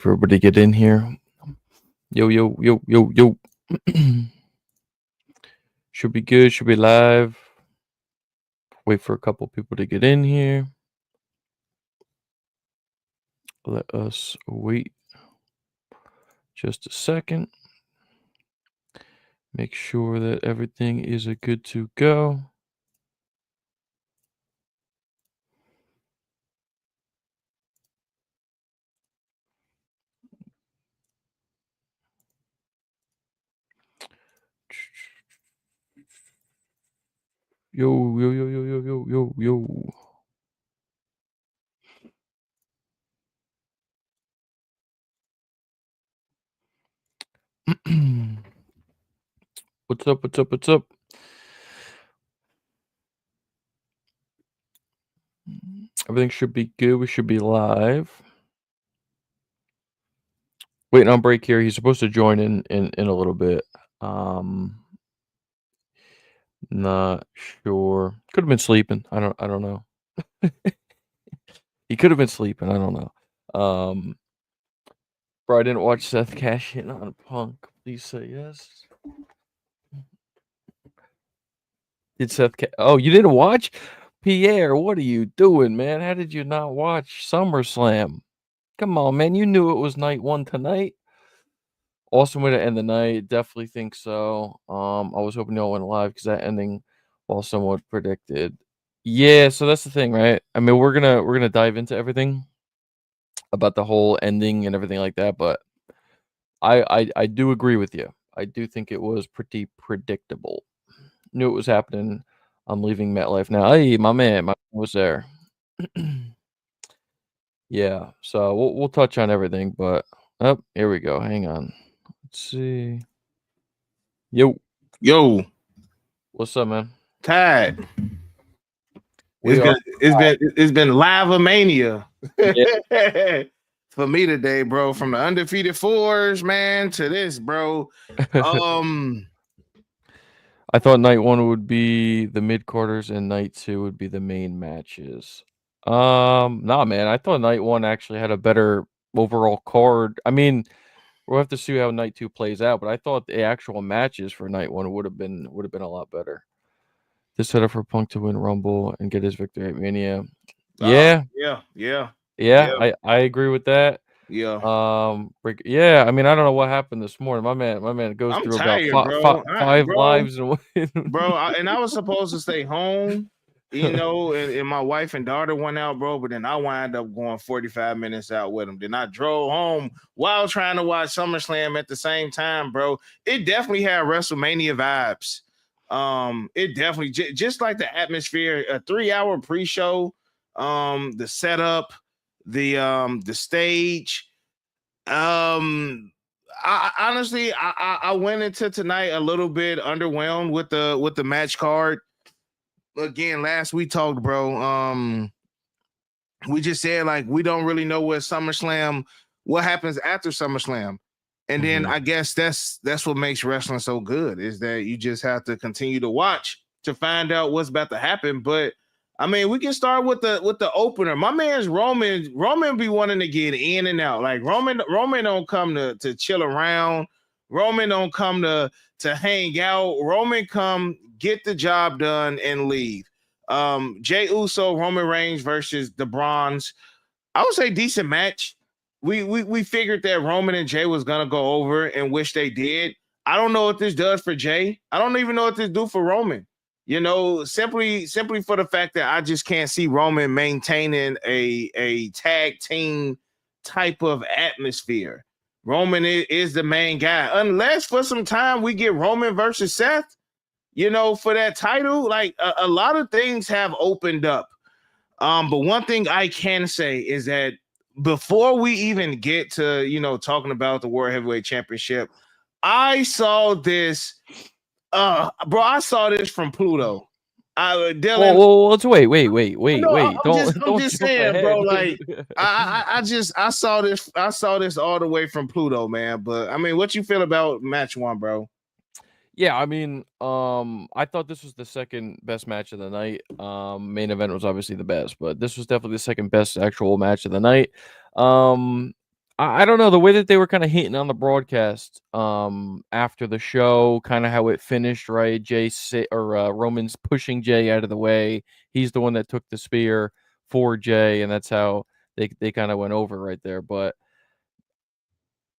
For everybody to get in here. Yo, yo, yo, yo, yo. Should be good. Should be live. Wait for a couple people to get in here. Let us wait just a second. Make sure that everything is good to go. Yo, yo, yo, yo, yo, yo, yo, yo. What's up? What's up? What's up? Everything should be good. We should be live. Waiting on break here. He's supposed to join in a little bit. Not sure. Could have been sleeping. I don't know. He could have been sleeping. I don't know. Bro, I didn't watch Seth cash in on Punk. Please say yes. Did Seth? Oh, you didn't watch? Pierre, what are you doing, man? How did you not watch SummerSlam? Come on, man. You knew it was night one tonight. Awesome way to end the night. Definitely think so. I was hoping y'all went live because that ending, while somewhat predicted. Yeah, so that's the thing, right? I mean, we're gonna dive into everything about the whole ending and everything like that, but I do agree with you. I do think it was pretty predictable. Knew it was happening. I'm leaving MetLife now. Hey, my man was there. Yeah, so we'll touch on everything, but here we go. Hang on. Let's see. Yo, what's up, man? Tired. It's been live-a-mania for me today, bro. From the undefeated fours, man, to this, bro. I thought night one would be the mid quarters and night two would be the main matches. Nah, man. I thought night one actually had a better overall card. I mean, we'll have to see how night two plays out, but I thought the actual matches for night one would have been a lot better. This set up for Punk to win Rumble and get his victory at Mania. Yeah. I agree with that. Yeah. Yeah. I mean, I don't know what happened this morning. My man goes through tired, about five lives and bro. And I was supposed to stay home, you know, and my wife and daughter went out, bro. But then I wound up going 45 minutes out with them. Then I drove home while trying to watch SummerSlam at the same time, bro. It definitely had WrestleMania vibes. It definitely just like the atmosphere, a 3-hour pre-show, the setup, the stage. I honestly went into tonight a little bit underwhelmed with the match card. Again, last we talked, bro. We just said like we don't really know what happens after SummerSlam. And then I guess that's what makes wrestling so good is that you just have to continue to watch to find out what's about to happen. But I mean, we can start with the opener. My man's Roman. Roman be wanting to get in and out. Like Roman don't come to chill around. Roman don't come to hang out. Roman come get the job done and leave. Jey Uso, Roman Reigns versus the Bronze. I would say decent match. We figured that Roman and Jey was gonna go over and wish they did. I don't know what this does for Jey. I don't even know what this do for Roman. You know, simply for the fact that I just can't see Roman maintaining a tag team type of atmosphere. Roman is the main guy, unless for some time we get Roman versus Seth. You know, for that title, like a lot of things have opened up. But one thing I can say is that before we even get to, you know, talking about the World Heavyweight Championship, I saw this, bro. I saw this from Pluto. Dylan. Well, let's wait. No, Wait. I'm just saying, ahead. bro. Like, I saw this all the way from Pluto, man. But I mean, what you feel about match one, bro? Yeah, I mean, I thought this was the second best match of the night. Main event was obviously the best, but this was definitely the second best actual match of the night. I don't know, the way that they were kinda hinting on the broadcast, after the show, kinda how it finished, right? Roman's pushing Jay out of the way. He's the one that took the spear for Jay, and that's how they kinda went over right there, but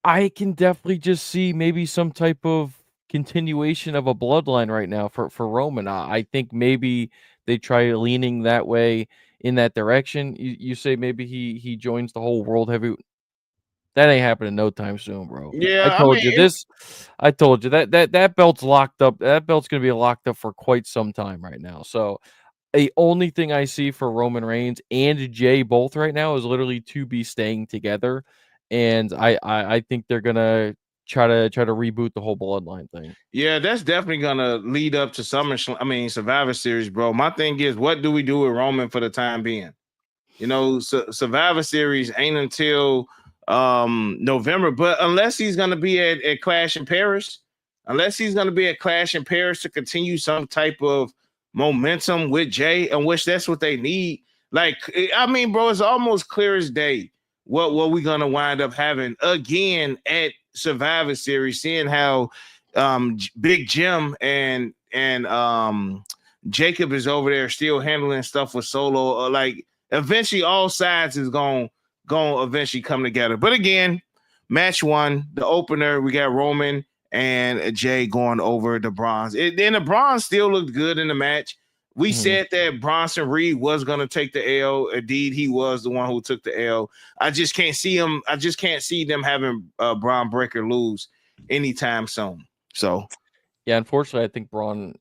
I can definitely just see maybe some type of continuation of a bloodline right now for Roman. I think maybe they try leaning that way in that direction. You say maybe he joins the whole world heavy. That ain't happening no time soon, bro. Yeah, I mean, I told you that belt's locked up. That belt's gonna be locked up for quite some time right now. So the only thing I see for Roman Reigns and Jay both right now is literally to be staying together, and I think they're gonna try to reboot the whole bloodline thing. yeah, that's definitely gonna lead up to SummerSlam. I mean, Survivor Series, bro. My thing is, what do we do with Roman for the time being? You know, Survivor Series ain't until November, but unless he's gonna be at Clash in Paris, to continue some type of momentum with Jay, and which that's what they need. Like, I mean, bro, it's almost clear as day what we're gonna wind up having again at Survivor Series, seeing how Big Jim and Jacob is over there still handling stuff with Solo. Like, eventually all sides is going eventually come together. But again, match one, the opener, we got Roman and Jay going over the Bronze. And the Bronze still looked good in the match. We said that Bronson Reed was going to take the L. Indeed, he was the one who took the L. I just can't see him. I just can't see them having Braun Breaker lose anytime soon. So, Yeah, unfortunately, I think Braun.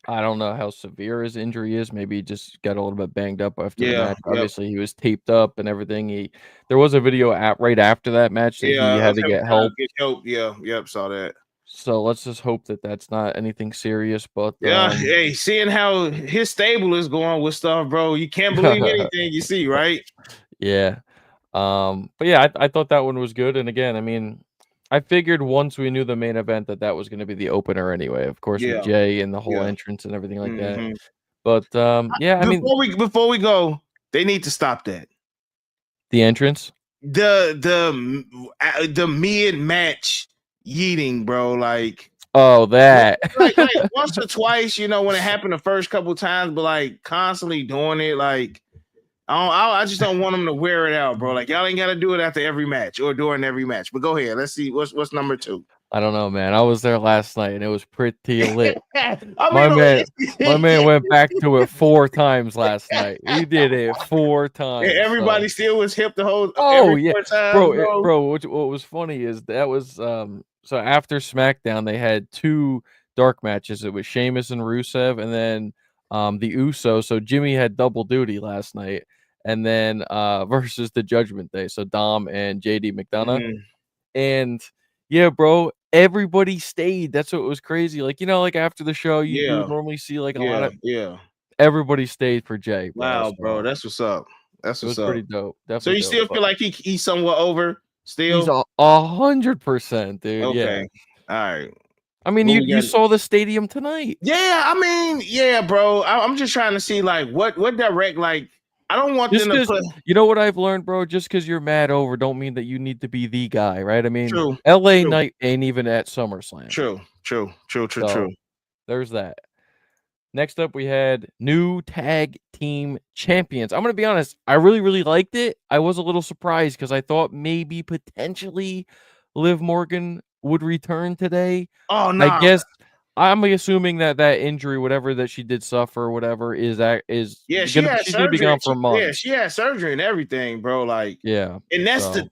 I don't know how severe his injury is. Maybe he just got a little bit banged up after the yeah, match. yep. Obviously, he was taped up and everything. There was a video right after that match that he Yeah, had of to him get trying help. to get help. Yeah, yep, saw that. So let's just hope that that's not anything serious. But Yeah, hey, seeing how his stable is going with stuff, bro, you can't believe anything you see, right? yeah. But yeah, I thought that one was good. And again, I mean, I figured once we knew the main event that was going to be the opener anyway. Of course, with Yeah, Jay and the whole yeah. entrance and everything like that. Mhm. But yeah, I mean, Before we go, they need to stop that. the entrance. The mid match yeeting, bro. Like, Oh, that. like once or twice, you know, when it happened the first couple times, but like constantly doing it, like I just don't want them to wear it out, bro. Like, y'all ain't got to do it after every match or during every match. But go ahead, let's see what's number two. I don't know, man. I was there last night and it was pretty lit. I My man, mean, my man went back to it 4 times last night. He did it 4 times. So. everybody still was hip the whole Oh every yeah, 4 times, bro. bro. What was funny is that was so after SmackDown they had 2 dark matches. It was Sheamus and Rusev, and then the Usos. So Jimmy had double duty last night, and then versus the Judgment Day. So Dom and JD McDonough. Mhm. And yeah, bro, everybody stayed. That's what was crazy. Like, like after the show, you would Yeah, normally see like a lot yeah, of yeah. everybody stayed for Jay, bro. Wow, bro, So that's what's up. That's it was what's up. pretty dope. So Definitely you dope. still But feel like he's somewhat over he's still? 100%, dude. Yeah. Okay. All right. I mean, What we you got? saw the stadium tonight. Yeah, I mean, yeah, bro. I'm just trying to see like what direct, like, I don't want Just them to because put you know what I've learned, bro? Just because you're mad over don't mean that you need to be the guy, right? I mean, true, LA true, Knight ain't even at SummerSlam. true. So there's that. Next up, we had new tag team champions. I'm gonna be honest, I really, really liked it. I was a little surprised because I thought maybe potentially Liv Morgan would return today. Oh I no. guess I'm assuming that injury, whatever that she did suffer, whatever, is Yeah, she gonna had she's gonna be surgery. gone for months. She had surgery and everything, bro. Like, Yeah. and So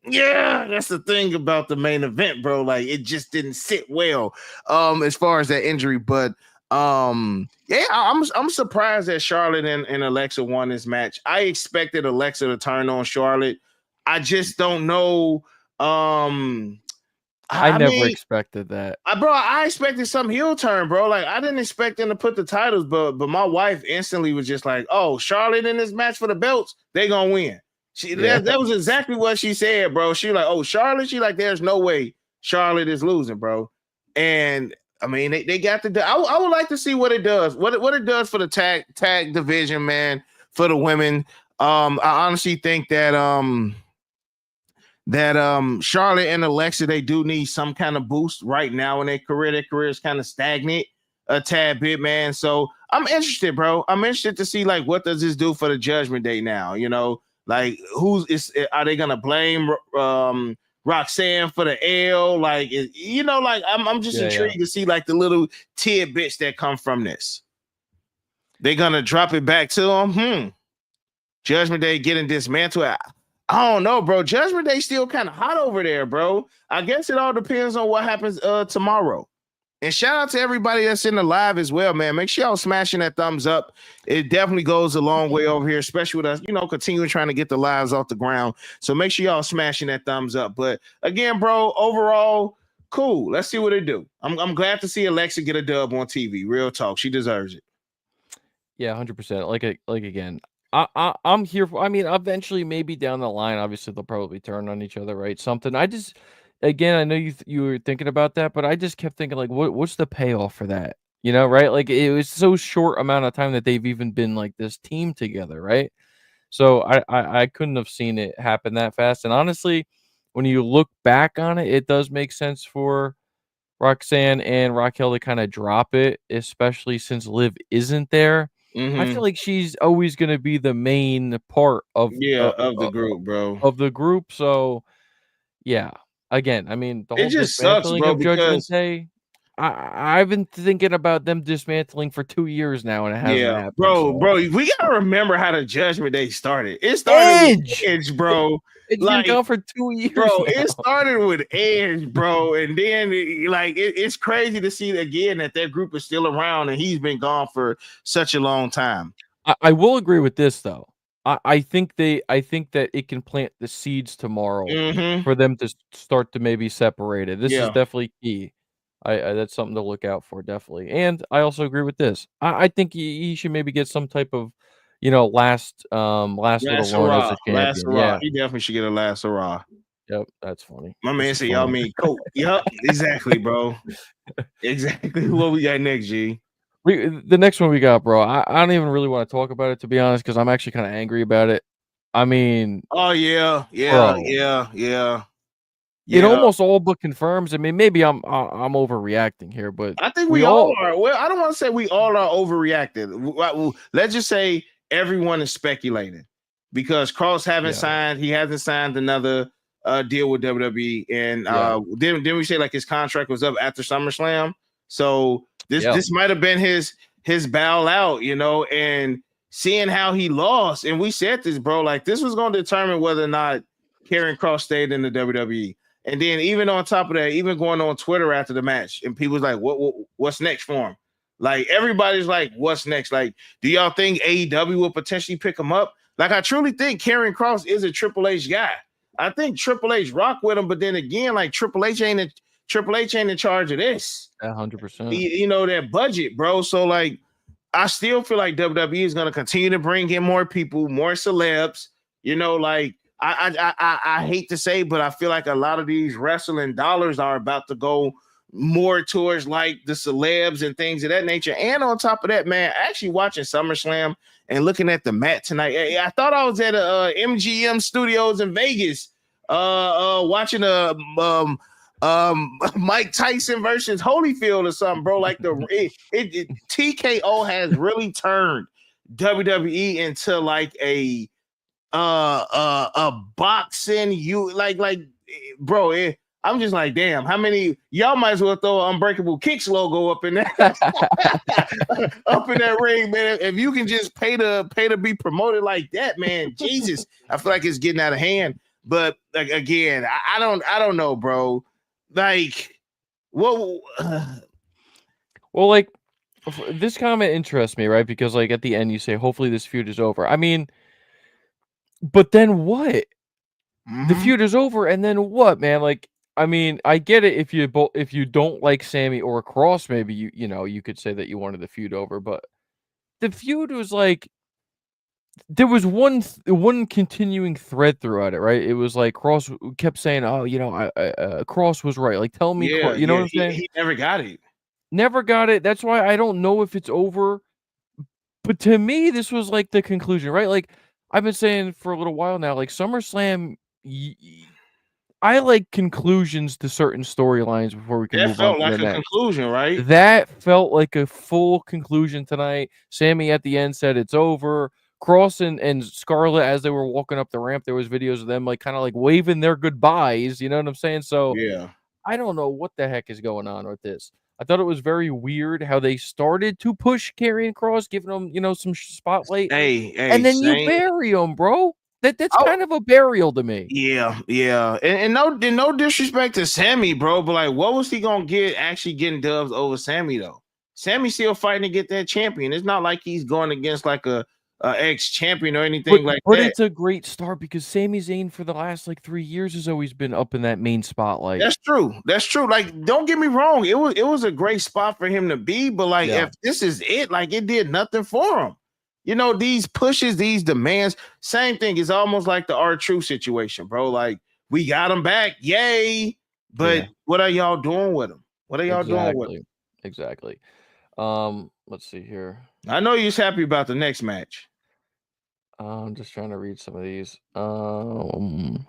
that's the thing about the main event, bro. Like, it just didn't sit well as far as that injury. But yeah, I'm surprised that Charlotte and Alexa won this match. I expected Alexa to turn on Charlotte. I just don't know. I I never mean, expected that. I expected some heel turn, bro. Like, I didn't expect them to put the titles, but my wife instantly was just like, "Oh, Charlotte in this match for the belts, they gonna win." Yeah. That was exactly what she said, bro. She like, "Oh, Charlotte." She like, "There's no way Charlotte is losing, bro." And I mean, they got the. I would like to see what it does. What it does for the tag division, man, for the women. I honestly think that that Charlotte and Alexa, they do need some kind of boost right now in their career. Their career is kind of stagnant a tad bit, man. So I'm interested, bro. I'm interested to see like what does this do for the Judgment Day now? You know, like are they gonna blame Roxanne for the L? Like, you know, like I'm just intrigued to see like the little tidbits that come from this. They're gonna drop it back to them. Judgment Day getting dismantled. I don't know, bro. Judgment Day still kind of hot over there, bro. I guess it all depends on what happens tomorrow. And shout out to everybody that's in the live as well, man. Make sure y'all smashing that thumbs up. It definitely goes a long way over here, especially with us, you know, continuing trying to get the lives off the ground. So make sure y'all smashing that thumbs up. But again, bro, overall, cool. Let's see what they do. I'm glad to see Alexa get a dub on TV. Real talk. She deserves it. Yeah, 100%. Like again, I'm here for. I mean, eventually, maybe down the line, obviously they'll probably turn on each other, right? Something. Again, I know you were thinking about that, but I just kept thinking like, what's the payoff for that? You know, right? Like it was so short amount of time that they've even been like this team together, right? So I couldn't have seen it happen that fast. And honestly, when you look back on it, it does make sense for Roxanne and Raquel to kind of drop it, especially since Liv isn't there. I feel like she's always going to be the main part of the group, bro. Of the group. So yeah, again, I mean, the It whole just sucks, dismantling bro, of Judgment because Day. I've been thinking about them dismantling for 2 years now, and it hasn't happened. Bro, we gotta remember how the Judgment Day started. It started with Edge, bro. It's been gone for 2 years, bro. now. It started with Edge, bro, and then it's crazy to see again that their group is still around, and he's been gone for such a long time. I will agree with this though. I think that it can plant the seeds tomorrow for them to start to maybe separate it. This is definitely key. That's something to look out for, definitely. And I also agree with this. I think he should maybe get some type of, you know, last little run as a champion. Yeah, he definitely should get a last hurrah. Yep, that's funny. My man said, "Y'all mean coat?" Yep, exactly, bro. Exactly. What we got next, G? The next one we got, bro. I don't even really want to talk about it, to be honest, because I'm actually kind of angry about it. I mean, oh yeah. It almost all but confirms. I mean, maybe I'm overreacting here, but I think we all are. Well, I don't want to say we all are overreacted. Let's just say everyone is speculating because Kross hasn't signed another deal with WWE, and didn't we say like his contract was up after SummerSlam? So this might have been his bow out, you know, and seeing how he lost, and we said this, bro, like this was going to determine whether or not Karrion Kross stayed in the WWE. And then even on top of that, even going on Twitter after the match, and people's like, what's next for him? Like everybody's like, what's next? Like, do y'all think AEW will potentially pick him up? Like, I truly think Karrion Kross is a Triple H guy. I think Triple H rock with him, but then again, like Triple H ain't in charge of this. 100%. You know, that budget, bro. So like, I still feel like WWE is gonna continue to bring in more people, more celebs. You know, like I hate to say, but I feel like a lot of these wrestling dollars are about to go more towards like the celebs and things of that nature. And on top of that, man, actually watching SummerSlam and looking at the mat tonight, I thought I was at MGM Studios in Vegas, watching Mike Tyson versus Holyfield or something, bro. Like TKO has really turned WWE into like a boxing bro. I'm just like, damn, how many y'all might as well throw an Unbreakable Kicks logo up in there up in that ring, man. If you can just pay to be promoted like that, man, Jesus, I feel like it's getting out of hand. But like again, I don't know, bro. Like what well, like this comment interests me, right? Because like at the end you say hopefully this feud is over. I mean, but then what? The feud is over, and then what, man? Like, I mean, I get it if you don't like Sammy or Kross, maybe you know you could say that you wanted the feud over, but the feud was like there was one continuing thread throughout it, right? It was like Kross kept saying, "Oh, you know, Kross was right." Like, tell me, you know what I'm saying? He never got it. Never got it. That's why I don't know if it's over. But to me, this was like the conclusion, right? Like I've been saying for a little while now, like SummerSlam. I like conclusions to certain storylines before we can That move on felt to the like a next. conclusion, right? That felt like a full conclusion tonight. Sammy at the end said it's over. Kross and Scarlett, as they were walking up the ramp, there was videos of them like kind of like waving their goodbyes. You know what I'm saying? So Yeah. I don't know what the heck is going on with this. I thought it was very weird how they started to push Karrion Kross, giving him, some spotlight, and Hey, then you Saint. bury him, bro. That's Oh, kind of a burial to me. yeah. And no disrespect to Sammy, bro, but like, what was he gonna get actually getting dubs over Sammy though? Sammy's still fighting to get that champion. It's not like he's going against like a ex-champion or anything like But that. it's a great start because Sami Zayn for the last, like, 3 years has always been up in that main spotlight. That's true. That's true. Like, don't get me wrong. It was a great spot for him to be, but like, Yeah. if this is it, like, it did nothing for him. These pushes, these demands, same thing. It's almost like the R-Truth situation, bro. Like, we got him back, yay! But Yeah. what are y'all doing with him? What are y'all doing with him? Exactly. Let's see here. I know you're happy about the next match. I'm just trying to read some of these. Kross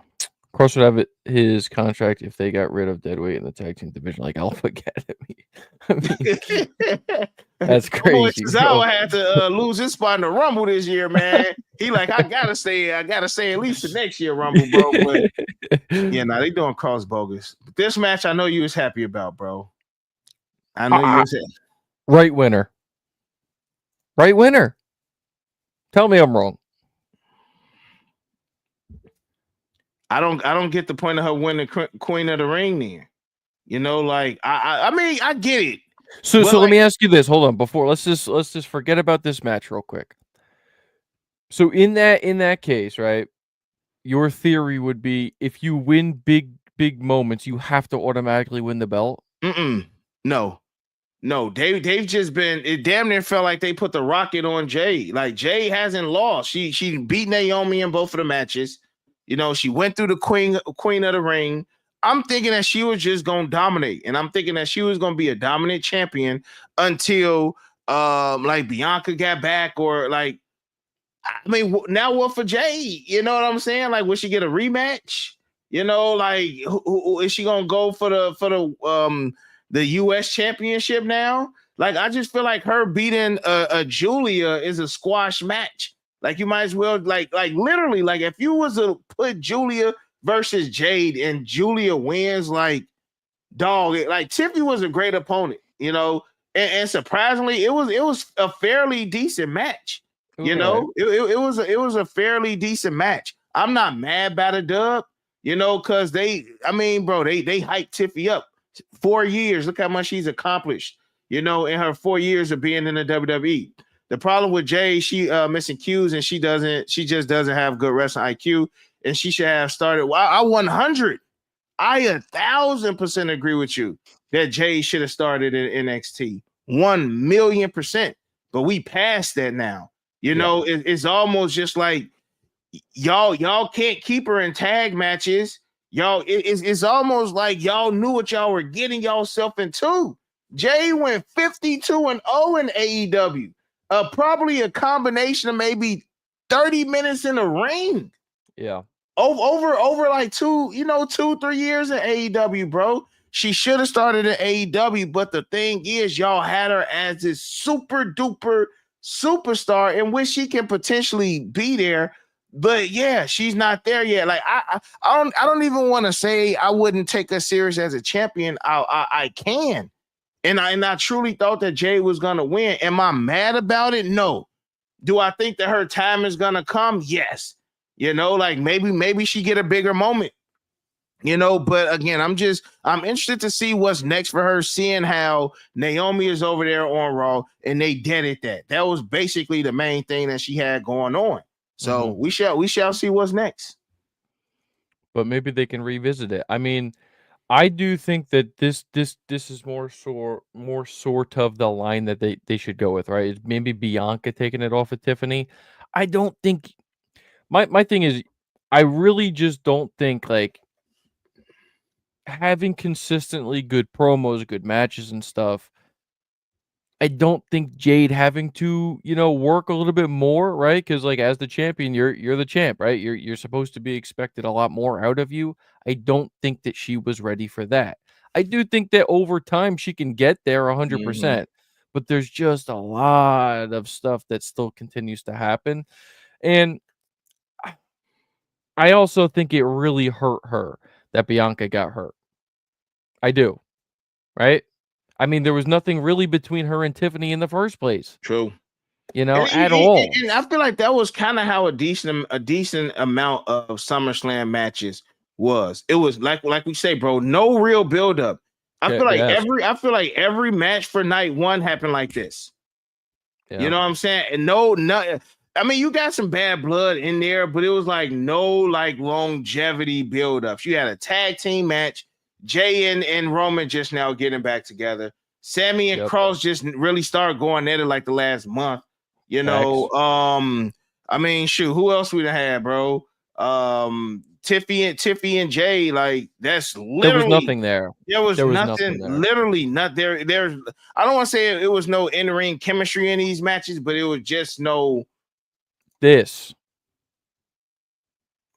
would have his contract if they got rid of Deadweight in the tag team division, like Alpha Academy. I mean, that's crazy, bro. Cesaro had to lose his spot in the Rumble this year, man. He like, I gotta say at least the next year Rumble, bro. But yeah, they doing Kross bogus. But this match, I know you was happy about, bro. I know you was happy. Right winner. Right winner. Tell me I'm wrong. I don't get the point of her winning Queen of the Ring then. Like I mean, I get it. So let me ask you this. Hold on, before let's just forget about this match real quick. So in that case, right? Your theory would be if you win big moments, you have to automatically win the belt. No, they've just been. It damn near felt like they put the rocket on Jay. Like Jay hasn't lost. She beat Naomi in both of the matches. She went through the Queen of the Ring. I'm thinking that she was just gonna dominate, and I'm thinking that she was gonna be a dominant champion until like Bianca got back, or like, I mean, now what for Jay? You know what I'm saying? Like, will she get a rematch? Like, who is she gonna go for the U.S. championship now? Like, I just feel like her beating a Julia is a squash match. Like, you might as well, like literally, like, if you was to put Julia versus Jade and Julia wins, like, dog, like Tiffany was a great opponent, and surprisingly, it was a fairly decent match. It was a fairly decent match. I'm not mad about a dub, because they hyped Tiffany up 4 years. Look how much she's accomplished, in her 4 years of being in the WWE. The problem with Jay, she missing cues, and she just doesn't have good wrestling IQ, and she should have started. Well, I 100. I 1,000% agree with you that Jay should have started in NXT. 1,000,000%. But we passed that now. It's almost just like y'all can't keep her in tag matches. It's almost like y'all knew what y'all were getting yourself into. Jay went 52-0 in AEW. Probably a combination of maybe 30 minutes in the ring. Yeah. Over like 2-3 years in AEW, bro. She should have started in AEW, but the thing is, y'all had her as this super duper superstar in which she can potentially be there. But yeah, she's not there yet. Like, I don't even want to say I wouldn't take her serious as a champion. I can. And I truly thought that Jay was gonna win. Am I mad about it? No. Do I think that her time is gonna come? Yes. Like maybe she get a bigger moment. But again, I'm interested to see what's next for her, seeing how Naomi is over there on Raw and they did that. That was basically the main thing that she had going on. So we shall see what's next. But maybe they can revisit it. I mean, I do think that this is more sort of the line that they should go with, right? It's maybe Bianca taking it off of Tiffany. I don't think my thing is I really just don't think like having consistently good promos, good matches and stuff I don't think Jade having to, work a little bit more, right? Because like as the champion, you're the champ, right? You're supposed to be expected a lot more out of you. I don't think that she was ready for that. I do think that over time she can get there Mhm. 100%, but there's just a lot of stuff that still continues to happen. And I also think it really hurt her that Bianca got hurt. I do, right? I mean, there was nothing really between her and Tiffany in the first place, True. at all. And I feel like that was kind of how a decent amount of SummerSlam matches was. It was like we say, bro, no real build up. Yeah, yes. I feel like every match for night one happened like this. Yeah. You know what I'm saying? And no, I mean, you got some bad blood in there, but it was like no like longevity buildups. You had a tag team match, Jay and Roman just now getting back together. Sammy and Yep. Kross just really started going at it like the last month. You know, I mean, shoot, who else we done had, bro? Tiffy and Jay, like that's There was literally nothing there. there was There was nothing nothing, there. literally not there. There's I don't want to say it was no in-ring chemistry in these matches, but it was just no This.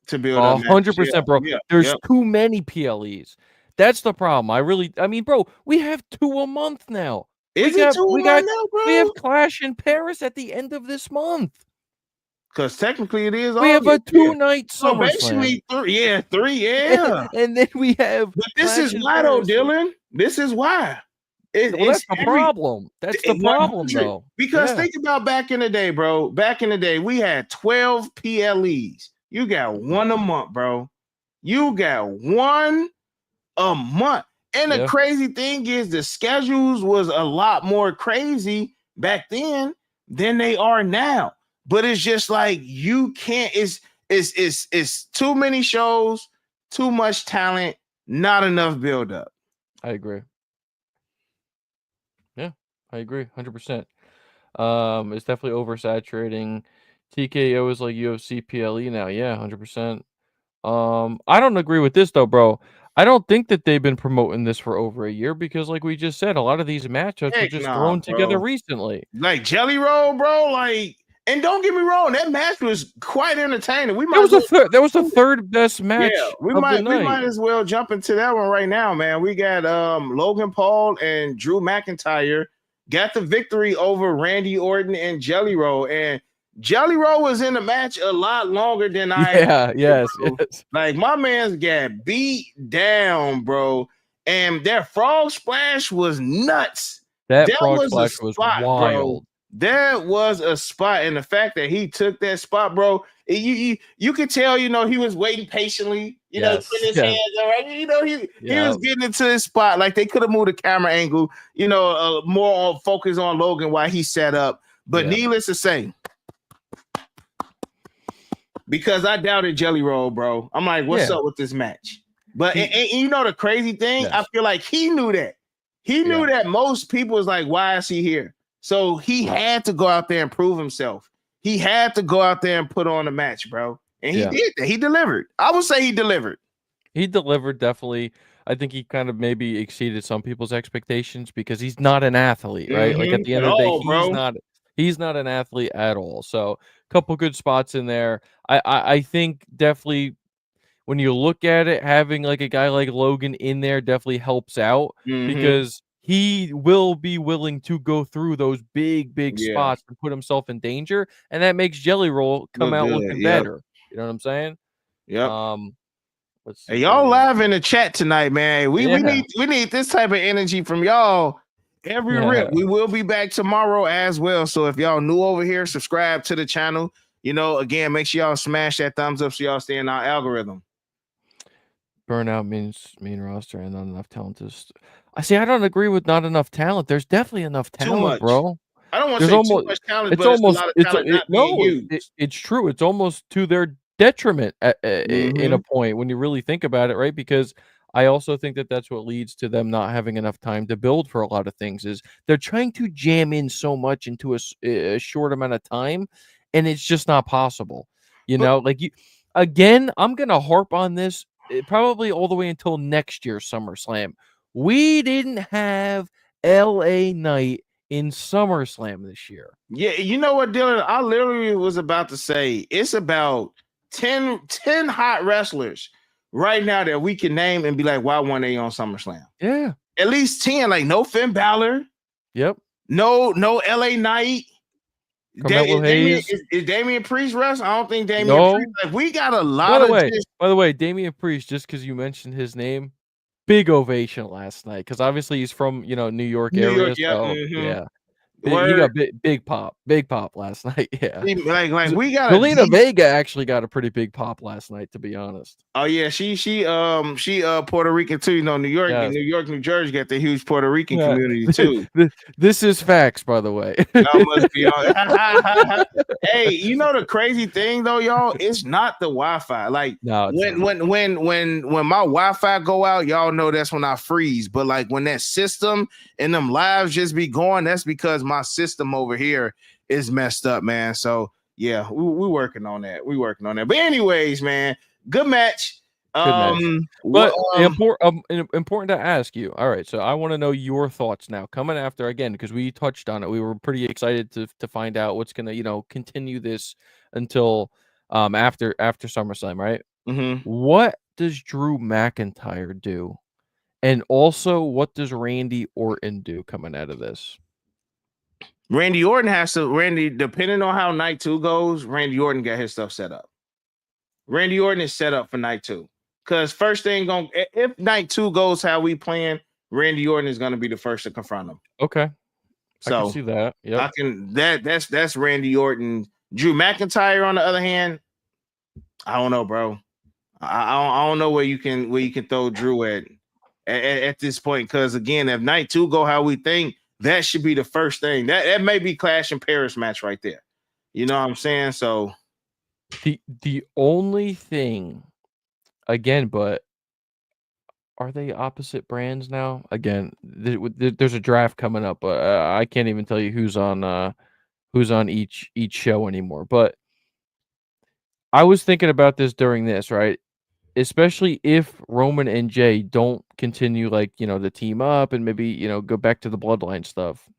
to build up matches. 100%, bro. Yeah, There's yep. too many PLEs. That's the problem. I mean, bro, we have 2 a month now. Is it 2 We right got now, we have bro? Clash in Paris at the end of this month. Because technically it is We have a August. Yeah. 2-night So SummerSlam. basically, three, yeah. And then we have But this Clash is in why, though, Paris. Dylan. This is why. Well, that's the problem. That's the problem, 100. though. Because Yeah. think about back in the day, bro. Back in the day, we had 12 PLEs. You got one a month, bro. You got one a month. And the Yeah. crazy thing is the schedules was a lot more crazy back then than they are now. But it's just like you can't, it's too many shows, too much talent, not enough build up. I agree. Yeah, I agree 100%. It's definitely oversaturating. TKO is like UFC PLE now. Yeah, 100%. I don't agree with this though, bro. I don't think that they've been promoting this for over a year because, like we just said, a lot of these matchups were Heck just nah, thrown together bro. recently. Like Jelly Roll, bro. Like, and don't get me wrong, that match was quite entertaining. We That might was as well, that was the third best match we of the might night. as well jump into that one right now, man. We got Logan Paul and Drew McIntyre got the victory over Randy Orton and Jelly Roll. And Jelly Roll was in the match a lot longer than I Yeah, yes, bro. yes. Like my man's got beat down, bro. And that frog splash was nuts. That That frog was a splash was spot, bro. wild. That was a spot, and the fact that he took that spot, bro, you could tell, he was waiting patiently, Yes, putting his yes. hands all right, he was Yeah. getting into his spot. Like they could have moved the camera angle, more on focus on Logan while he set up. But Yeah. needless to say, because I doubted Jelly Roll, bro. I'm like, what's Yeah. up with this match? But and you know the crazy thing, I Yes. feel like he knew that. He knew that most people was like, why is he here? So he had to go out there and prove himself. He had to go out there and put on a match, bro. And he did that. He delivered. I would say he delivered. He delivered, definitely. I think he kind of maybe exceeded some people's expectations because he's not an athlete, right? Like at the end At of the day, all, bro. he's not an athlete at all. So a couple good spots in there. I think definitely when you look at it, having like a guy like Logan in there definitely helps out because he will be willing to go through those big Yeah. spots and put himself in danger, and that makes Jelly Roll come Look out good. looking Yep. better. You know what I'm saying? Yep. Let's Hey, see y'all here. live in the chat tonight, man. We Yeah. need this type of energy from y'all every rip. We will be back tomorrow as well. So if y'all new over here, subscribe to the channel. Again, make sure y'all smash that thumbs up so y'all stay in our algorithm. Burnout means main roster and not enough talent. I see. I don't agree with not enough talent. There's definitely enough talent, much. bro. I don't want to say too much talent, but it's a lot of talent not being used. It's true. It's almost to their detriment in a point when you really think about it, right? Because I also think that that's what leads to them not having enough time to build for a lot of things. Is they're trying to jam in so much into a short amount of time, and it's just not possible. Again, I'm gonna harp on this probably all the way until next year's SummerSlam. We didn't have LA Knight in SummerSlam this year. Yeah, you know what, Dylan? I literally was about to say it's about 10 hot wrestlers right now that we can name and be like, why weren't they on SummerSlam? Yeah. At least 10, like no Finn Balor, Yep. no LA Knight. Carmelo Hayes. Is Damian Priest wrestling? I don't think Damian No. Priest. Like, we got a lot of By the way, Damian Priest, just because you mentioned his name, big ovation last night. Because obviously he's from New York area. Yep. So Mm-hmm. yeah. He got big pop last night. Yeah, like we got Zelina Vega actually got a pretty big pop last night, to be honest. Oh yeah, she Puerto Rican too. New York, yes. New Jersey got the huge Puerto Rican community too. This is facts, by the way. Must be hey, you know the crazy thing though, y'all, it's not the Wi-Fi. Like when my Wi-Fi go out, y'all know that's when I freeze. But like when that system and them lives just be going, that's because my system over here is messed up, man. So yeah, we working on that. But anyways, man, good match. But important to ask you. All right, so I want to know your thoughts now. Coming after again, because we touched on it, we were pretty excited to find out what's gonna continue this until after SummerSlam, right? Mm-hmm. What does Drew McIntyre do, and also what does Randy Orton do coming out of this? Randy Orton depending on how night 2 goes, Randy Orton got his stuff set up. Randy Orton is set up for night 2. Because first thing if night 2 goes how we plan, Randy Orton is gonna be the first to confront him. Okay. So I can see that. Yeah. That's Randy Orton. Drew McIntyre, on the other hand, I don't know, bro. I don't know where you can throw Drew at this point. Because again, if night 2 go how we think, that should be the first thing. That may be Clash in Paris match right there. You know what I'm saying? So the only thing, again, but are they opposite brands now? Again, there's a draft coming up, but I can't even tell you who's on each show anymore. But I was thinking about this during this, right? Especially if Roman and Jay don't continue, the team up and maybe, go back to the bloodline stuff.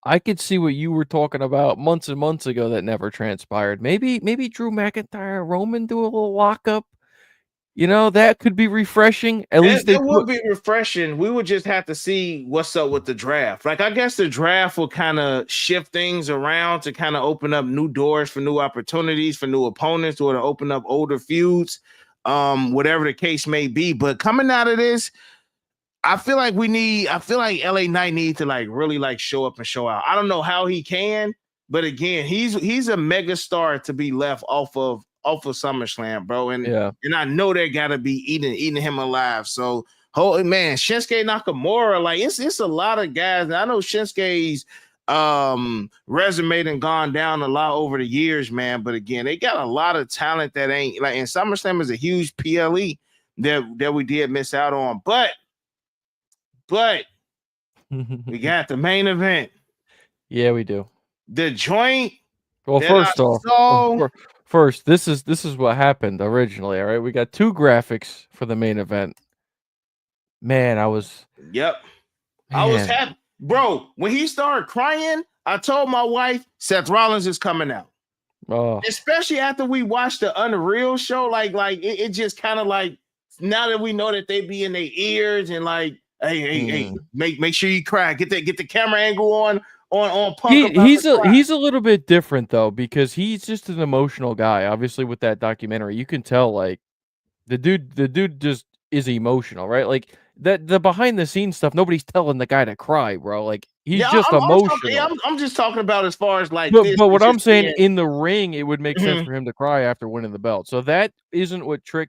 I could see what you were talking about months and months ago that never transpired. Maybe Drew McIntyre and Roman do a little lockup. That could be refreshing. At least it would be refreshing. We would just have to see what's up with the draft. Like, I guess the draft will kind of shift things around to kind of open up new doors for new opportunities for new opponents, or to open up older feuds, whatever the case may be. But coming out of this, I feel like LA Knight needs to really show up and show out. I don't know how he can, but again, he's a mega star to be left off of SummerSlam, bro. And I know they gotta be eating him alive. So man, Shinsuke Nakamura, it's a lot of guys. And I know Shinsuke's resume done gone down a lot over the years, man. But again, they got a lot of talent that ain't and SummerSlam is a huge PLE that we did miss out on. But we got the main event. Yeah, we do. The joint. Well, first, this is what happened originally. All right, we got 2 graphics for the main event. Man, I was happy, bro. When he started crying, I told my wife Seth Rollins is coming out. Oh. Especially after we watched the Unreal show, it just kind of now that we know that they be in their ears and hey, make sure you cry. Get the camera angle on Punk. He's a little bit different though, because he's just an emotional guy. Obviously, with that documentary, you can tell the dude just is emotional, right? Like the behind the scenes stuff, nobody's telling the guy to cry, bro. He's just emotional. I'm just talking about as far as but what I'm saying, in the ring, it would make sense for him to cry after winning the belt. So that isn't what Trick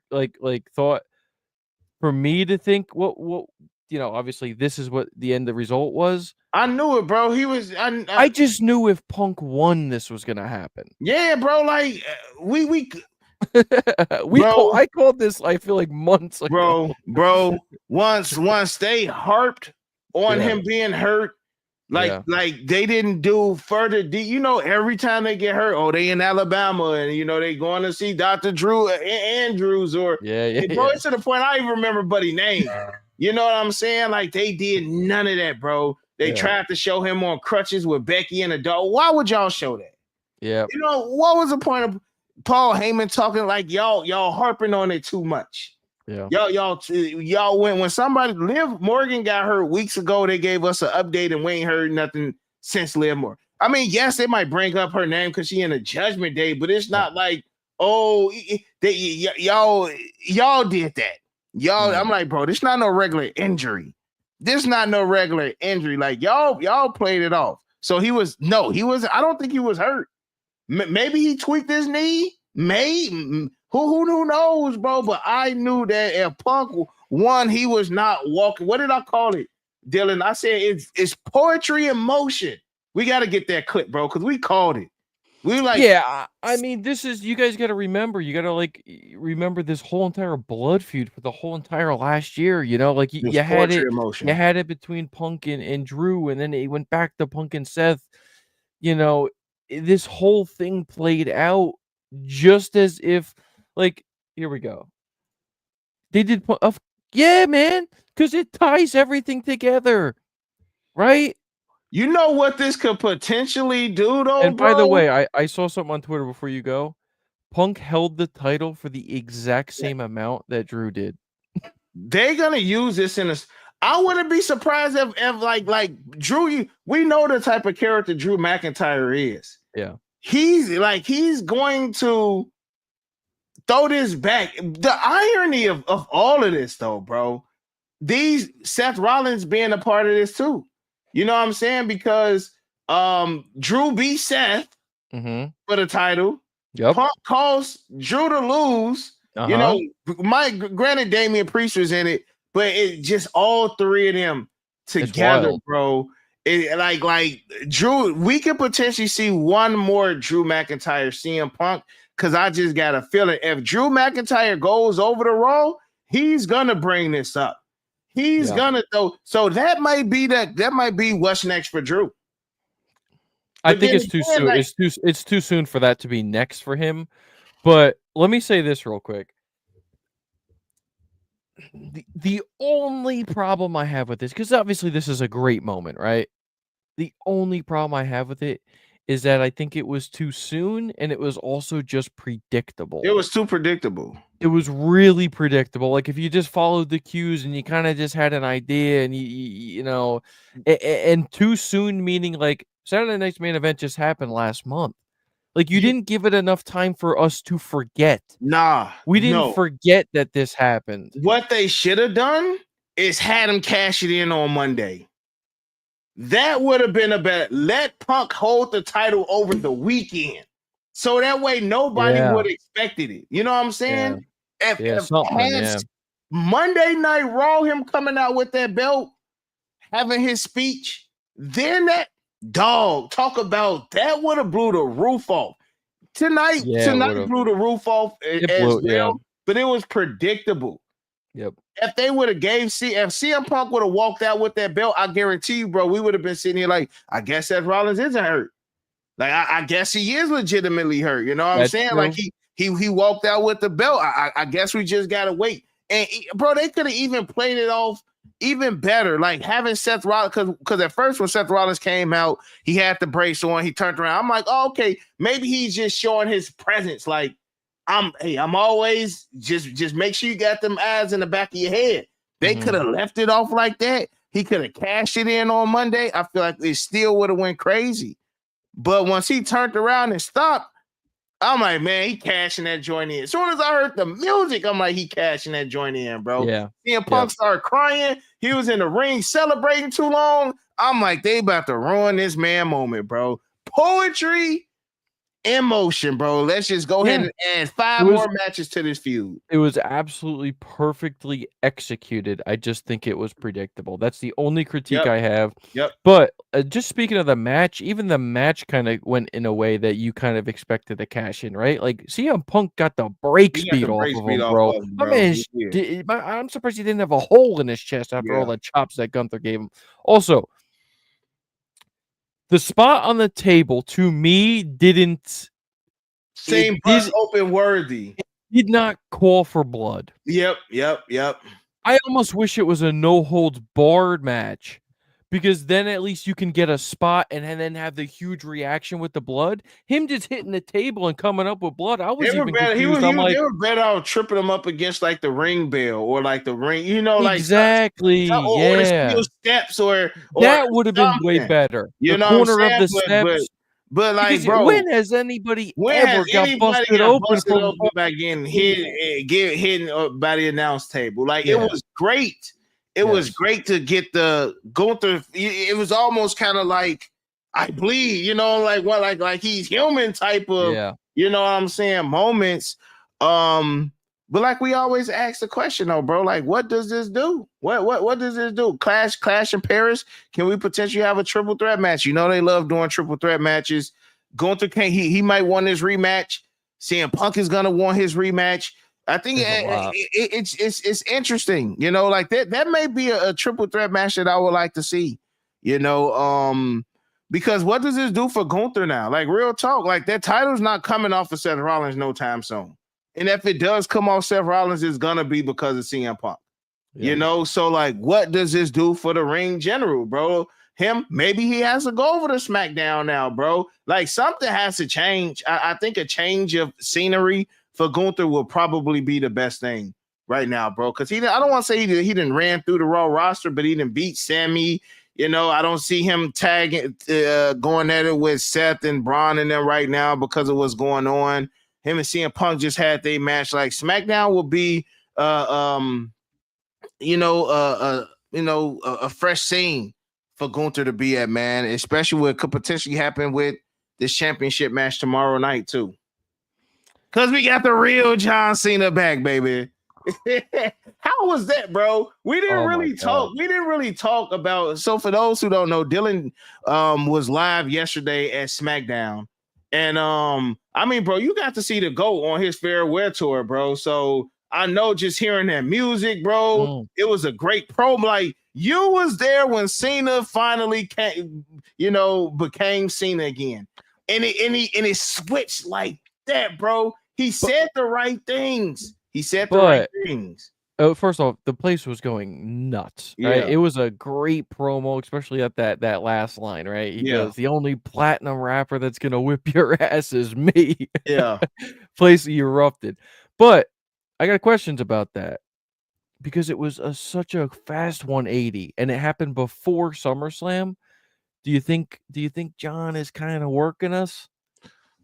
thought for me to think. What obviously this is what the end result was. I knew it, bro. I just knew if Punk won, this was gonna happen. Yeah, bro. I called this, I feel like, months ago. Bro. Once they harped on him being hurt, they didn't do further. Every time they get hurt, they in Alabama, and they going to see Dr. Drew Andrews, or bro. It's to the point I don't even remember Buddy's name. You know what I'm saying? They did none of that, bro. They tried to show him on crutches with Becky and a dog. Why would y'all show that? Yeah. You know, what was the point of Paul Heyman talking like y'all harping on it too much? Yeah. Y'all when somebody Liv Morgan got hurt weeks ago, they gave us an update and we ain't heard nothing since Liv Morgan. I mean, yes, they might bring up her name because she in a Judgment Day, but it's not like, oh, y'all did that. Y'all, I'm like, bro, this not no regular injury. This not no regular injury. Like y'all played it off. So he was. I don't think he was hurt. Maybe he tweaked his knee. Who knows, bro? But I knew that if Punk won, he was not walking. What did I call it, Dylan? I said it's poetry in motion. We got to get that clip, bro, because we called it. We like, yeah. I mean, this is, you guys got to remember. You got to like remember this whole entire blood feud for the whole entire last year. You know, like you had it. Emotion. You had it between Punk and Drew, and then it went back to Punk and Seth. You know, this whole thing played out just as if, like, here we go. They did, yeah, man, because it ties everything together, right? You know what this could potentially do, though, and bro? by the way, I saw something on Twitter before you go. Punk held the title for the exact same amount that Drew did. They're gonna use this in a. I wouldn't be surprised if like Drew. We know the type of character Drew McIntyre is. Yeah, he's going to throw this back. The irony of all of this, though, bro. These Seth Rollins being a part of this too. You know what I'm saying? Because Drew beat Seth for the title. Yep. Punk caused Drew to lose. You know, granted Damian Priest was in it, but it just all three of them together, bro. It like Drew, we could potentially see one more Drew McIntyre CM Punk, because I just got a feeling if Drew McIntyre goes over the Raw, he's gonna bring this up. He's gonna though. So that might be what's next for Drew. I think it's too soon. Like, it's too soon for that to be next for him. But let me say this real quick. The only problem I have with this, because obviously this is a great moment, right? The only problem I have with it is that I think it was too soon, and it was also just predictable. It was too predictable. It was really predictable. Like, if you just followed the cues and you kind of just had an idea, and you know, and too soon meaning like Saturday Night's Main Event just happened last month. Like, you didn't give it enough time for us to forget. Nah, we didn't forget that this happened. What they should have done is had him cash it in on Monday. That would have been a better. Let Punk hold the title over the weekend, so that way nobody would have expected it. You know what I'm saying? If Monday Night Raw, him coming out with that belt, having his speech, then that dog talk about that would have blew the roof off. Tonight blew the roof off as well, but it was predictable. Yep. If they would have if CM Punk would have walked out with that belt, I guarantee you, bro, we would have been sitting here like, I guess Seth Rollins isn't hurt. Like, I guess he is legitimately hurt. You know what I'm saying? True. Like he walked out with the belt. I guess we just gotta wait. And bro, they could have even played it off even better, like having Seth Rollins, because at first when Seth Rollins came out, he had the brace on, he turned around. I'm like, oh, okay, maybe he's just showing his presence. Like, I'm always just make sure you got them eyes in the back of your head. They could have left it off like that. He could have cashed it in on Monday. I feel like it still would have went crazy. But once he turned around and stopped, I'm like, man, he cashing that joint in. As soon as I heard the music, I'm like, he cashing that joint in, bro. Yeah. CM Punk started crying. He was in the ring celebrating too long. I'm like, they about to ruin this man moment, bro. Poetry in motion, bro. Let's just go ahead and add 5 more matches to this feud. It was absolutely perfectly executed. I just think it was predictable. That's the only critique I have. Yep. But just speaking of the match, even the match kind of went in a way that you kind of expected to cash in, right? Like, CM Punk got the brakes beat off of him, bro. I'm surprised he didn't have a hole in his chest after all the chops that Gunther gave him. Also, the spot on the table, to me, didn't seem bust open worthy. It did not call for blood. Yep. I almost wish it was a no holds barred match, because then at least you can get a spot and then have the huge reaction with the blood. Him just hitting the table and coming up with blood, I was even better. confused. I'm like, They were better off tripping him up against like the ring bell or like the ring, you know, like exactly, or the yeah. steel steps or That would have been way something. better. You The know what I'm corner of saying? the steps. But like, Because bro, when has anybody when has ever got anybody busted got open busted from open by getting hit by the announce table? Like it Yeah. was great. It was Yes. great to get the Gunther. It was almost kind of like I bleed, you know, like what, like he's human type of, Yeah. you know what I'm saying, moments. But like we always ask the question though, bro, like what does this do? What does this do? Clash in Paris? Can we potentially have a triple threat match? You know they love doing triple threat matches. Gunther can't, he might want his rematch. CM Punk is gonna want his rematch. I think it's interesting, you know, like that may be a triple threat match that I would like to see, you know, because what does this do for Gunther now? Like real talk, like that title's not coming off of Seth Rollins no time soon. And if it does come off Seth Rollins, it's gonna be because of CM Punk. Yeah. You know, so like what does this do for the ring general, bro? Maybe he has to go over to SmackDown now, bro. Like something has to change. I think a change of scenery for Gunther will probably be the best thing right now, bro. Because I don't want to say he didn't ran through the Raw roster, but he didn't beat Sammy. You know, I don't see him tagging, going at it with Seth and Braun and them right now because of what's going on. Him and CM Punk just had their match. Like SmackDown will be, a fresh scene for Gunther to be at, man, especially what could potentially happen with this championship match tomorrow night too. Because we got the real John Cena back, baby. How was that, bro? We didn't really talk. We didn't really talk about. So for those who don't know, Dylan was live yesterday at SmackDown. And I mean, bro, you got to see the GOAT on his farewell tour, bro. So I know just hearing that music, bro, it was a great promo. Like you was there when Cena finally came, became Cena again. And it switched like that, bro. He said the right things. Right things. First off, the place was going nuts. Yeah. Right? It was a great promo, especially at that last line, right? He goes, "The only platinum rapper that's gonna whip your ass is me." Yeah. Place erupted. But I got questions about that because it was such a fast 180 and it happened before SummerSlam. Do you think John is kind of working us?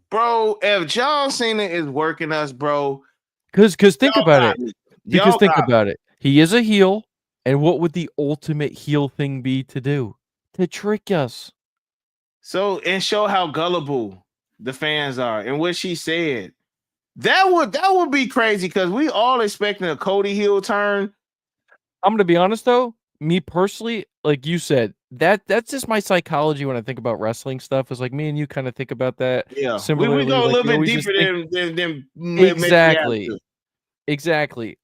Bro, if John Cena is working us, bro. Because think about it. Because think about it. He is a heel, and what would the ultimate heel thing be to do? To trick us. So, and show how gullible the fans are. And what she said. That would be crazy because we all expecting a Cody heel turn. I'm gonna be honest though, me personally, like you said, that's just my psychology when I think about wrestling stuff. Is like me and you kind of think about that. Yeah, Similarly, we go a like, little bit deeper than exactly.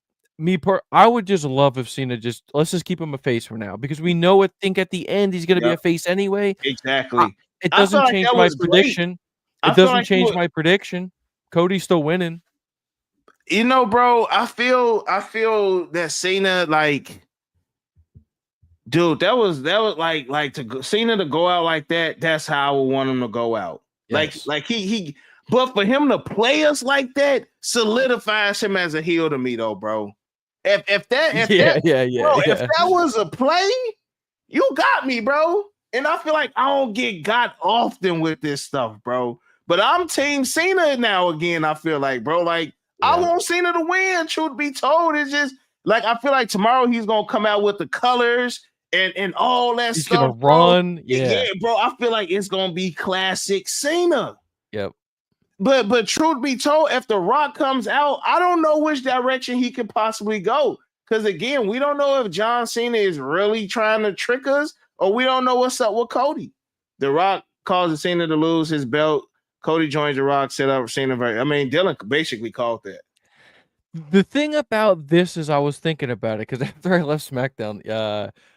I would just love if Cena let's just keep him a face for now because we think at the end he's gonna be a face anyway. Exactly. It doesn't change my prediction. It doesn't change my prediction. Cody's still winning. You know, bro, I feel that Cena, like, dude, that was like Cena to go out like that. That's how I would want him to go out. Yes. Like he, but for him to play us like that solidifies him as a heel to me, though, bro. If that was a play, you got me, bro. And I feel like I don't get got often with this stuff, bro. But I'm Team Cena now again. I feel like, bro, like I want Cena to win. Truth be told, it's just like I feel like tomorrow he's gonna come out with the colors and all that he's stuff. He's gonna run, bro. I feel like it's gonna be classic Cena. Yep. But truth be told, if The Rock comes out, I don't know which direction he could possibly go. Because again, we don't know if John Cena is really trying to trick us, or we don't know what's up with Cody. The Rock causes Cena to lose his belt. Cody joins The Rock, set up Cena. I mean, Dylan basically called that. The thing about this is I was thinking about it because after I left SmackDown,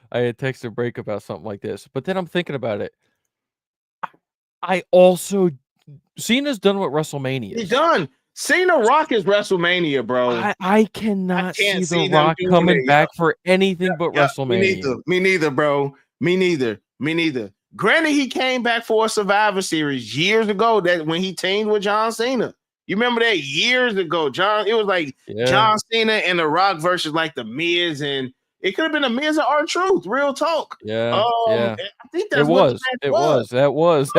I had texted Break about something like this. But then I'm thinking about it. I also Cena's done what WrestleMania. He's done. Cena Rock is WrestleMania, bro. I cannot see The Rock coming back for anything but WrestleMania. Me neither, bro. Me neither. Me neither. Granted, he came back for a Survivor Series years ago. That when he teamed with John Cena. You remember that years ago? It was like John Cena and The Rock versus like the Miz, and it could have been the Miz and R-Truth. Real talk. Yeah. I think that's what the match was. That was.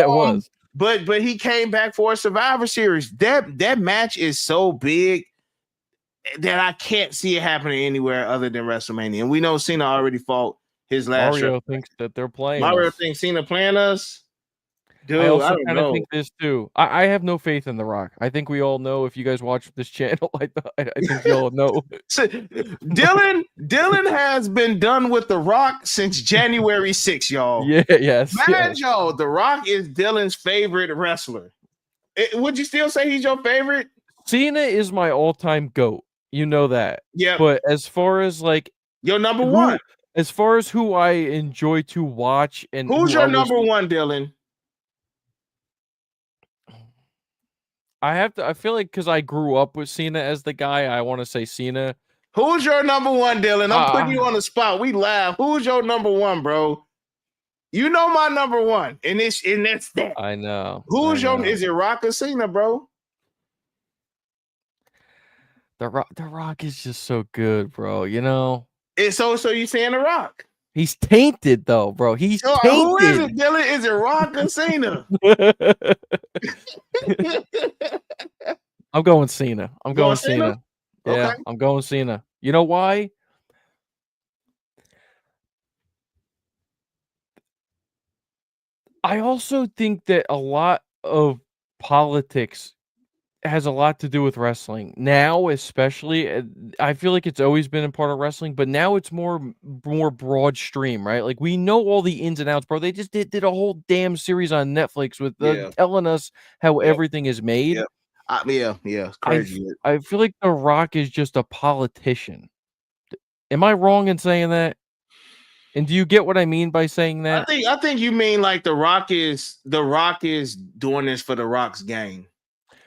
But he came back for a Survivor Series. That match is so big that I can't see it happening anywhere other than WrestleMania. And we know Cena already fought his last. Mario thinks that they're playing. Mario thinks Cena playing us. Dude, I also kind of think this too. I have no faith in The Rock. I think we all know if you guys watch this channel. I think you all know. Dylan has been done with The Rock since January 6th, y'all. Yeah, yes. Man, y'all, The Rock is Dylan's favorite wrestler. Would you still say he's your favorite? Cena is my all-time GOAT. You know that. Yeah. But as far as like your number one, as far as who I enjoy to watch and who's your number one, Dylan? I feel like because I grew up with Cena as the guy, I want to say Cena. Who's your number one, Dylan? I'm putting you on the spot. We laugh. Who's your number one, bro? You know my number one, and that's that. I know. Is it Rock or Cena, bro? The Rock is just so good, bro. You know. So you saying The Rock? He's tainted though, bro. He's tainted. Who is it, Dylan? Is it Rock or Cena? I'm going Cena. I'm going Cena. Yeah, okay. I'm going Cena. You know why? I also think that a lot of politics has a lot to do with wrestling. Now, especially, I feel like it's always been a part of wrestling, but now it's more broad stream, right? Like we know all the ins and outs, bro. They just did a whole damn series on Netflix with telling us how everything is made. It's crazy. I feel like The Rock is just a politician. Am I wrong in saying that? And do you get what I mean by saying that? I think you mean like The Rock is doing this for The Rock's game.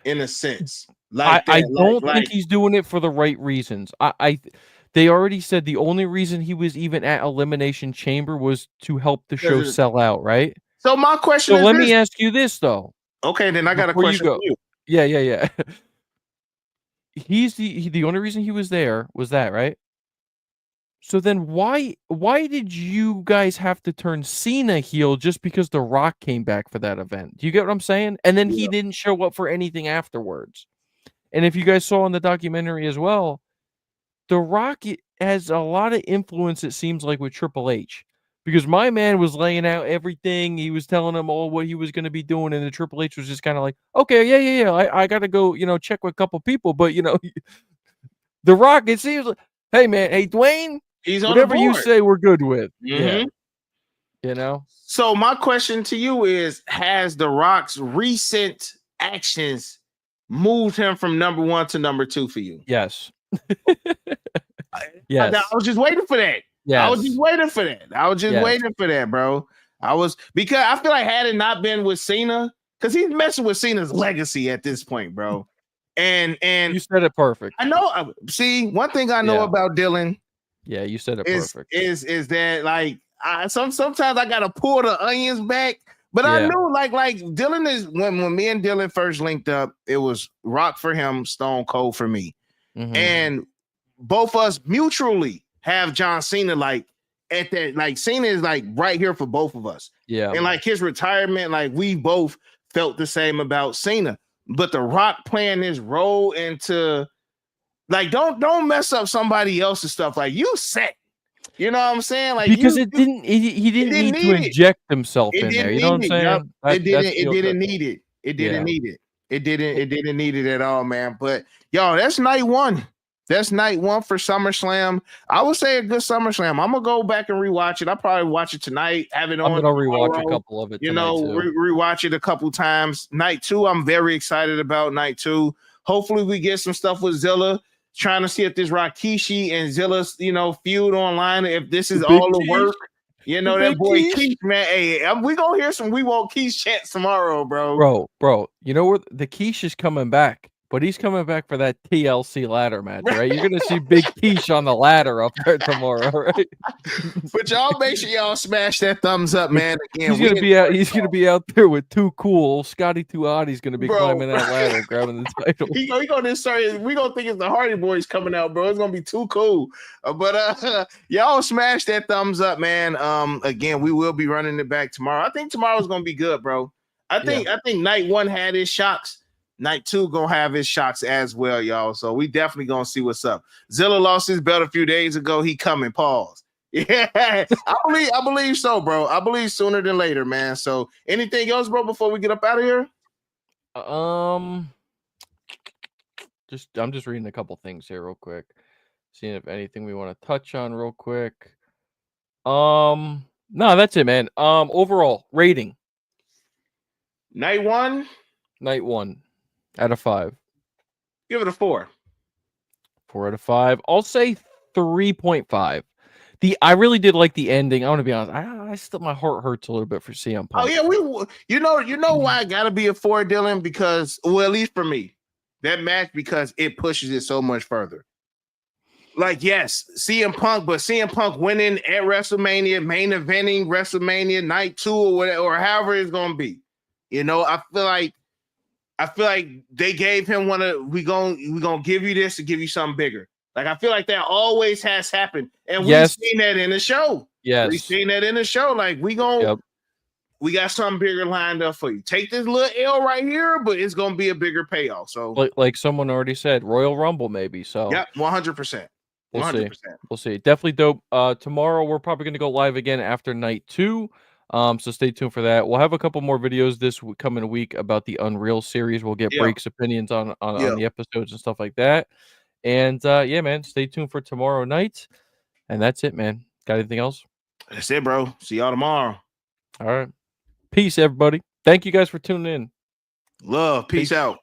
In a sense, like I don't think he's doing it for the right reasons. They already said the only reason he was even at Elimination Chamber was to help the show sell out, right? So my question is let me ask you this though. Okay, then I got a question for you. Yeah. He's the only reason he was there was that, right? So then why did you guys have to turn Cena heel just because The Rock came back for that event? Do you get what I'm saying? And then he didn't show up for anything afterwards. And if you guys saw in the documentary as well, The Rock has a lot of influence, it seems like, with Triple H. Because my man was laying out everything. He was telling him all what he was going to be doing. And the Triple H was just kind of like, okay, yeah. I got to go, check with a couple people. But, The Rock, it seems like, hey, man, hey, Dwayne. He's on whatever you say, we're good with. Mm-hmm. Yeah. So my question to you is: has The Rock's recent actions moved him from number one to number two for you? Yes. Yes. I was just waiting for that. Yes. I was just waiting for that. Waiting for that, bro. Because I feel like had it not been with Cena, because he's messing with Cena's legacy at this point, bro. And you said it perfect. I know. See, one thing I know about Dylan. Yeah, you said it perfect. Is that like sometimes I gotta pull the onions back, but I knew like Dylan is when me and Dylan first linked up, it was Rock for him, Stone Cold for me, and both us mutually have John Cena like at that like Cena is like right here for both of us, and like his retirement, like we both felt the same about Cena, but The Rock playing this role into. Like, don't mess up somebody else's stuff. Like, you set. You know what I'm saying? Like because he didn't need to inject himself in there. You know what I'm saying? It didn't need it. It didn't need it. It didn't need it at all, man. But y'all, that's night one. That's night one for SummerSlam. I would say a good SummerSlam. I'm gonna go back and rewatch it. I'll probably watch it tonight. Have it on. I'm gonna rewatch a couple of it. Rewatch it a couple times. Night two, I'm very excited about night two. Hopefully, we get some stuff with Zilla. Trying to see if this Rikishi and Zilla's, feud online, if this is all the work. That boy Keith, man. Hey, we gonna hear some We Want Keith chants tomorrow, bro. Bro, you know where the CASHES is coming back. But he's coming back for that TLC ladder match, right? You're gonna see Big Keish on the ladder up there tomorrow, right? But y'all make sure y'all smash that thumbs up, man. Again, he's gonna be out. He's gonna be out there with Too Cool. Scotty Too Hot. He's gonna be climbing that ladder, grabbing the title. He gonna start. We gonna think it's the Hardy Boys coming out, bro. It's gonna be too cool. But y'all smash that thumbs up, man. Again, we will be running it back tomorrow. I think tomorrow's gonna be good, bro. I think night 1 had his shocks. Night 2 gonna have his shocks as well, y'all. So we definitely gonna see what's up. Zilla lost his belt a few days ago. He coming. Pause. Yeah, I believe so, bro. I believe sooner than later, man. So anything else, bro, before we get up out of here? I'm just reading a couple things here real quick, seeing if anything we want to touch on real quick. No, that's it, man. Overall rating. Night 1 out of 5. Give it a 4. 4 out of 5. I'll say 3.5. I really did like the ending. I want to be honest. I still, my heart hurts a little bit for CM Punk. Oh yeah, you know why I gotta be a 4, Dylan? Because, well, at least for me, that match, because it pushes it so much further. Like, yes, CM Punk, but CM Punk winning at WrestleMania, main eventing WrestleMania night 2 or whatever, or however it's gonna be. You know, I feel like they gave him we gonna give you this to give you something bigger. Like, I feel like that always has happened, and we've seen that in the show. Yes, we've seen that in the show. Like, we got something bigger lined up for you. Take this little L right here, but it's gonna be a bigger payoff. So, like someone already said, Royal Rumble maybe. So, yeah, 100%. We'll see. Definitely dope. Tomorrow we're probably going to go live again after night 2. So stay tuned for that. We'll have a couple more videos this coming week about the Unreal series. We'll get Break's opinions on the episodes and stuff like that. And yeah, man, stay tuned for tomorrow night. And that's it, man. Got anything else? That's it, bro. See y'all tomorrow. All right. Peace, everybody. Thank you guys for tuning in. Love. Peace out.